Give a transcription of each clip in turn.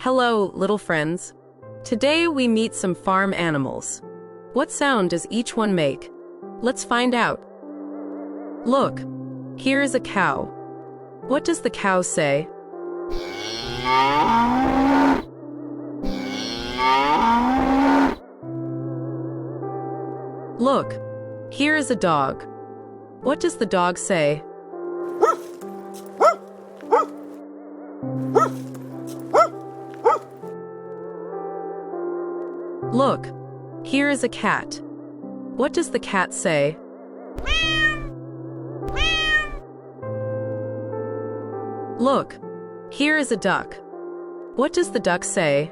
Hello, little friends. Today we meet some farm animals. What sound does each one make? Let's find out. Look, here is a cow. What does the cow say? Look, here is a dog. What does the dog say? Look, here is a cat. What does the cat say? Look, here is a duck. What does the duck say?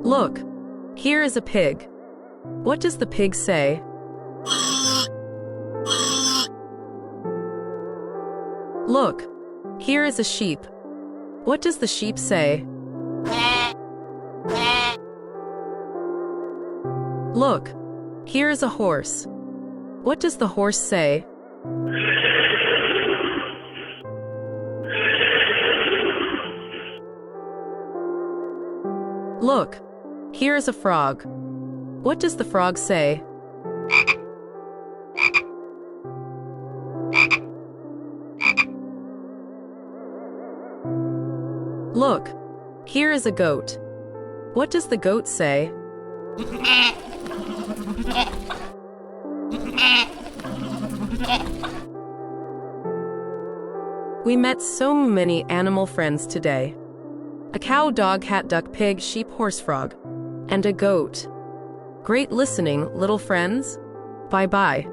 Look, here is a pig. What does the pig say? Look, here is a sheep. What does the sheep say? Look, here is a horse. What does the horse say? Look, here is a frog. What does the frog say? Look, here is a goat. What does the goat say? We met so many animal friends today. A cow, dog, cat, duck, pig, sheep, horse, frog, and a goat. Great listening, little friends. Bye-bye.